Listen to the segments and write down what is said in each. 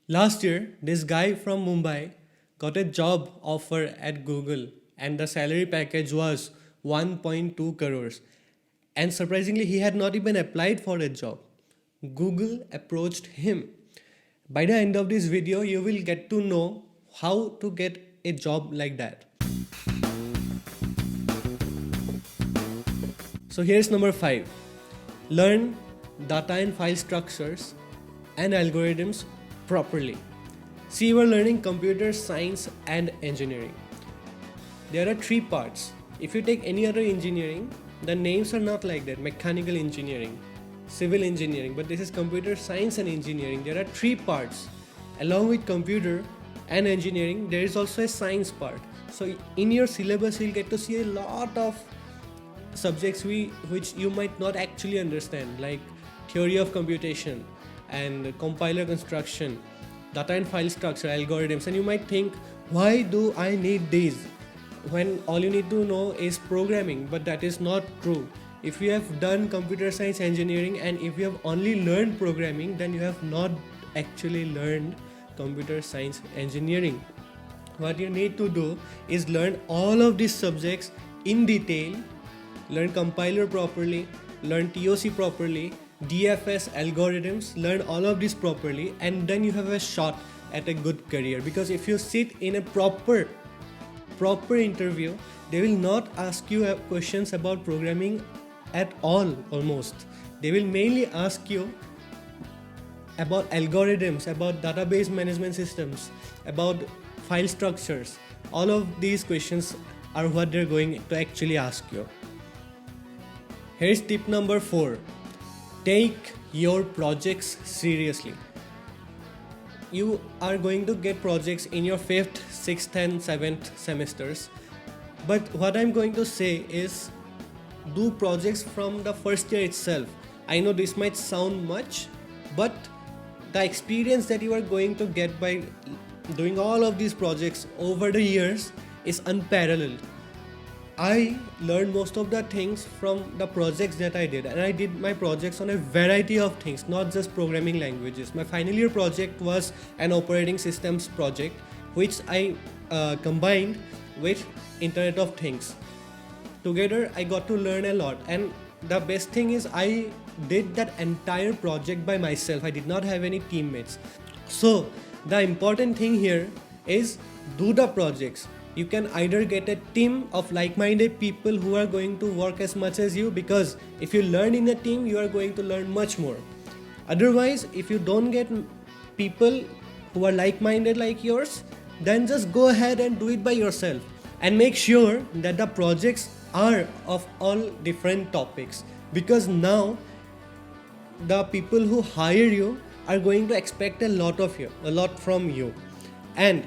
Last year, this guy from Mumbai got a job offer at Google, and the salary package was 1.2 crores. And surprisingly, he had not even applied for a job. Google approached him. By the end of this video, you will get to know how to get a job like that. So here's number 5. Learn data and file structures and algorithms properly. See, you are learning computer science and engineering. There are 3 parts. If you take any other engineering, the names are not like that. Mechanical engineering, civil engineering, but this is computer science and engineering. There are 3 parts. Along with computer and engineering, there is also a science part. So in your syllabus, you'll get to see a lot of subjects which you might not actually understand, like theory of computation and compiler construction, data and file structure, algorithms, and you might think, why do I need these when all you need to know is programming? But that is not true. If you have done computer science engineering and if you have only learned programming, then you have not actually learned computer science engineering. What you need to do is learn all of these subjects in detail, learn compiler properly, learn TOC properly, DFS algorithms, learn all of this properly, and then you have a shot at a good career. Because if you sit in a proper interview, they will not ask you questions about programming at all. Almost they will mainly ask you about algorithms, about database management systems, about file structures. All of these questions are what they're going to actually ask you. Here's tip number 4. Take your projects seriously. You are going to get projects in your 5th, 6th and 7th semesters. But what I'm going to say is, do projects from the first year itself. I know this might sound much, but the experience that you are going to get by doing all of these projects over the years is unparalleled. I learned most of the things from the projects that I did, and I did my projects on a variety of things, not just programming languages. My final year project was an operating systems project, which I combined with Internet of Things. Together, I got to learn a lot, and the best thing is I did that entire project by myself. I did not have any teammates. So the important thing here is do the projects. You can either get a team of like-minded people who are going to work as much as you, because if you learn in a team, you are going to learn much more. Otherwise, if you don't get people who are like-minded like yours, then just go ahead and do it by yourself, and make sure that the projects are of all different topics, because now the people who hire you are going to expect a lot from you, and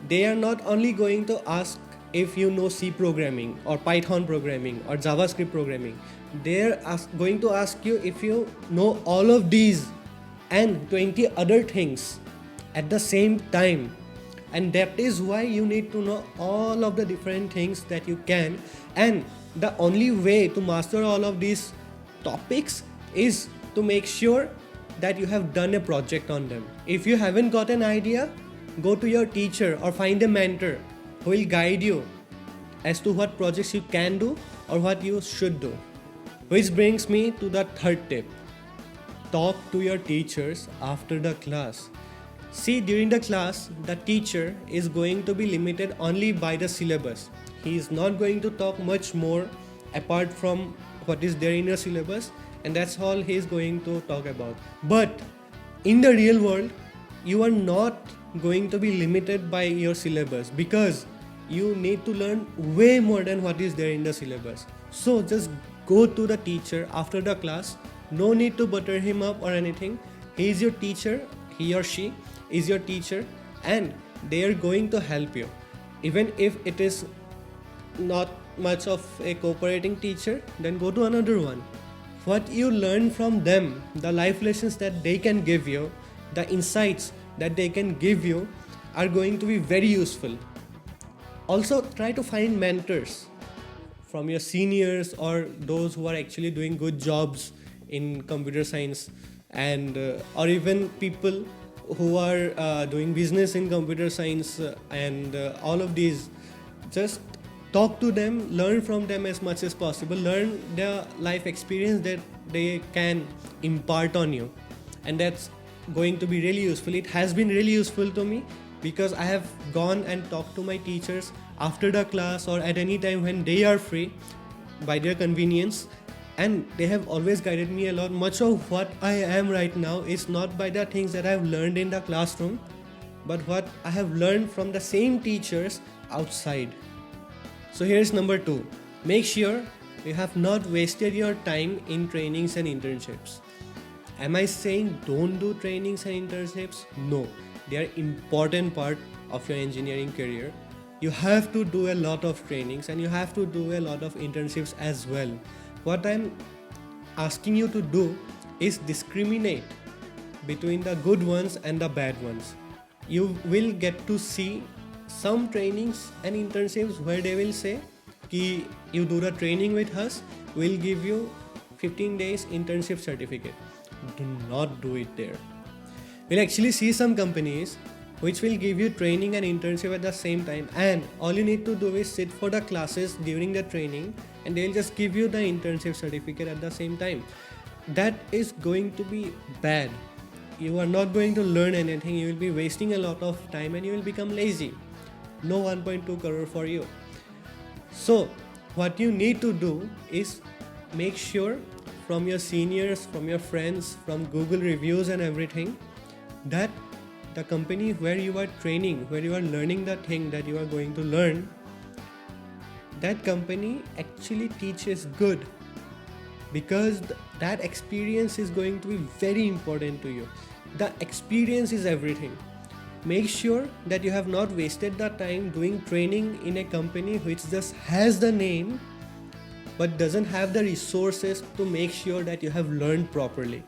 they are not only going to ask if you know C programming or Python programming or JavaScript programming. They are going to ask you if you know all of these and 20 other things at the same time. And that is why you need to know all of the different things that you can. And the only way to master all of these topics is to make sure that you have done a project on them. If you haven't got an idea, go to your teacher or find a mentor who will guide you as to what projects you can do or what you should do. Which brings me to the 3rd tip. Talk to your teachers after the class. See, during the class, the teacher is going to be limited only by the syllabus. He is not going to talk much more apart from what is there in your syllabus, and that's all he is going to talk about. But in the real world, you are not going to be limited by your syllabus, because you need to learn way more than what is there in the syllabus. So just go to the teacher after the class. No need to butter him up or anything. He is your teacher, he or she is your teacher, and they are going to help you. Even if it is not much of a cooperating teacher, then go to another one. What you learn from them, the life lessons that they can give you, the insights that they can give you are going to be very useful. Also, try to find mentors from your seniors or those who are actually doing good jobs in computer science, and or even people who are doing business in computer science and all of these, just talk to them, learn from them as much as possible, learn the life experience that they can impart on you, and that's going to be really useful. It has been really useful to me because I have gone and talked to my teachers after the class or at any time when they are free by their convenience, and they have always guided me a lot. Much of what I am right now is not by the things that I have learned in the classroom, but what I have learned from the same teachers outside. So here's number 2. Make sure you have not wasted your time in trainings and internships. Am I saying don't do trainings and internships? No, they are important part of your engineering career. You have to do a lot of trainings and you have to do a lot of internships as well. What I'm asking you to do is discriminate between the good ones and the bad ones. You will get to see some trainings and internships where they will say कि you do the training with us, we'll give you 15 days internship certificate. Do not do it there. We'll actually see some companies which will give you training and internship at the same time, and all you need to do is sit for the classes during the training and they'll just give you the internship certificate at the same time. That is going to be bad. You are not going to learn anything, you will be wasting a lot of time and you will become lazy. No 1.2 crore for you. So what you need to do is make sure from your seniors, from your friends, from Google reviews and everything, that the company where you are training, where you are learning the thing that you are going to learn, that company actually teaches good, because that experience is going to be very important to you. The experience is everything. Make sure that you have not wasted the time doing training in a company which just has the name but doesn't have the resources to make sure that you have learned properly.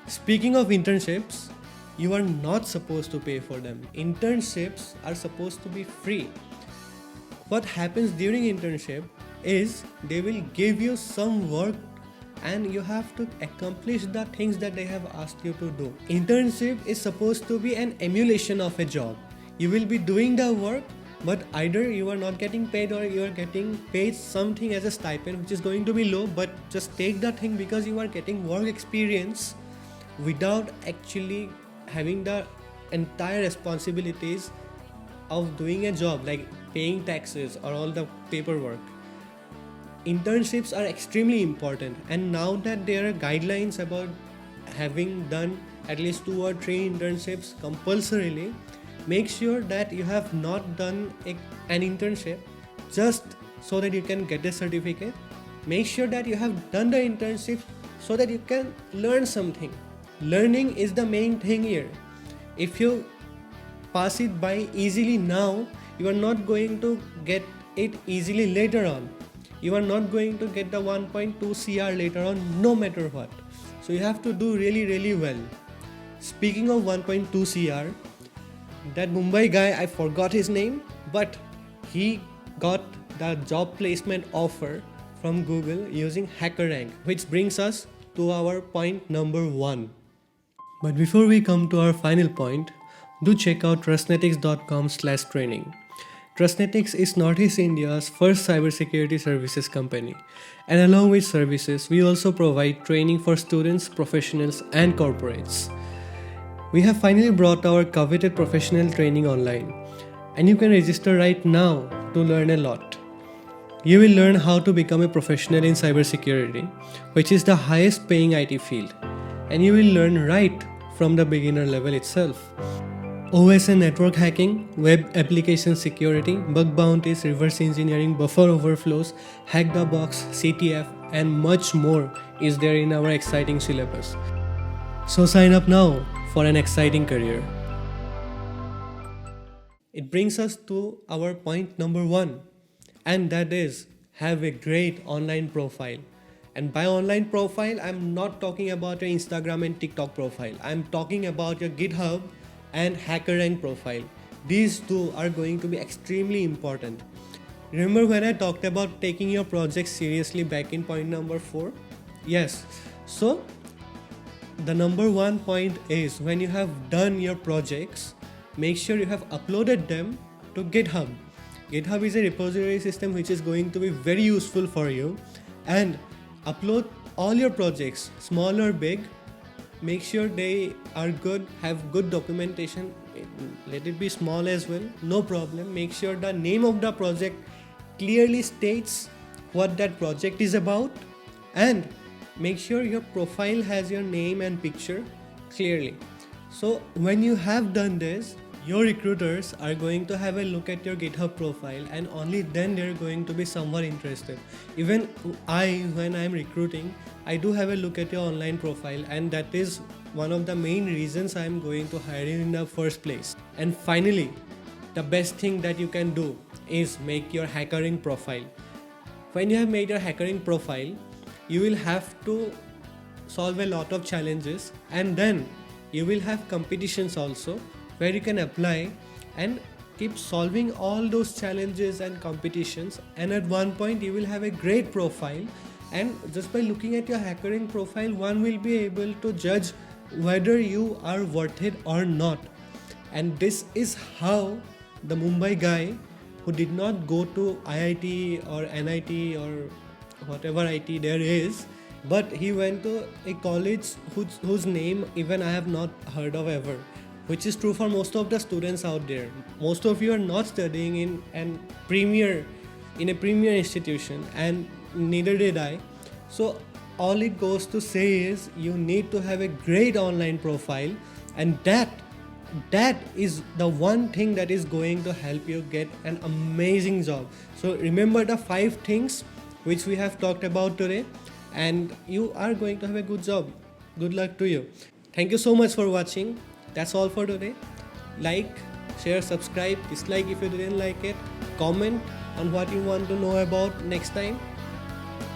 Speaking of internships, you are not supposed to pay for them. Internships are supposed to be free. What happens during internship is they will give you some work and you have to accomplish the things that they have asked you to do. Internship is supposed to be an emulation of a job. You will be doing the work, but either you are not getting paid or you are getting paid something as a stipend, which is going to be low, but just take that thing because you are getting work experience without actually having the entire responsibilities of doing a job, like paying taxes or all the paperwork. Internships are extremely important, and now that there are guidelines about having done at least 2 or 3 internships compulsorily, make sure that you have not done an internship just so that you can get a certificate. Make sure that you have done the internship so that you can learn something. Learning is the main thing here. If you pass it by easily now, you are not going to get it easily later on. You are not going to get the 1.2 CR later on, no matter what. So you have to do really well. Speaking of 1.2 CR, that Mumbai guy, I forgot his name, but he got the job placement offer from Google using HackerRank, which brings us to our point number 1. But before we come to our final point, do check out trustnetics.com/training. Trustnetics is Northeast India's first cybersecurity services company, and along with services, we also provide training for students, professionals, and corporates. We have finally brought our coveted professional training online, and you can register right now to learn a lot. You will learn how to become a professional in cybersecurity, which is the highest paying IT field, and you will learn right from the beginner level itself. OS and network hacking, web application security, bug bounties, reverse engineering, buffer overflows, hack the box, CTF, and much more is there in our exciting syllabus. So sign up now for an exciting career. It brings us to our point number 1, and that is have a great online profile. And by online profile, I'm not talking about your Instagram and TikTok profile. I'm talking about your GitHub and HackerRank profile. These two are going to be extremely important. Remember when I talked about taking your project seriously back in point number 4? Yes. So the number one point is, when you have done your projects, make sure you have uploaded them to GitHub. GitHub is a repository system which is going to be very useful for you, and upload all your projects, small or big. Make sure they are good, have good documentation. Let it be small as well, no problem. Make sure the name of the project clearly states what that project is about, and make sure your profile has your name and picture clearly. So when you have done this, your recruiters are going to have a look at your GitHub profile, and only then they're going to be somewhat interested. Even when I'm recruiting, I do have a look at your online profile, and that is one of the main reasons I'm going to hire you in the first place. And finally, the best thing that you can do is make your hackering profile. When you have made your hackering profile, you will have to solve a lot of challenges, and then you will have competitions also where you can apply and keep solving all those challenges and competitions, and at one point you will have a great profile. And just by looking at your hackering profile, one will be able to judge whether you are worth it or not. And this is how the Mumbai guy who did not go to IIT or NIT or whatever IT there is, but he went to a college whose name even I have not heard of ever, which is true for most of the students out there. Most of you are not studying in a premier institution, and neither did I. So all it goes to say is, you need to have a great online profile, and that is the one thing that is going to help you get an amazing job. So remember the 5 things which we have talked about today, and you are going to have a good job. Good luck to you. Thank you so much for watching. That's all for today. Like, share, subscribe, dislike if you didn't like it. Comment on what you want to know about next time.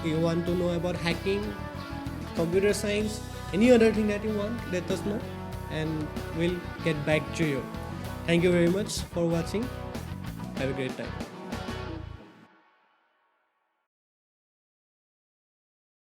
You want to know about hacking, computer science, any other thing that you want, let us know, and we'll get back to you. Thank you very much for watching. Have a great time.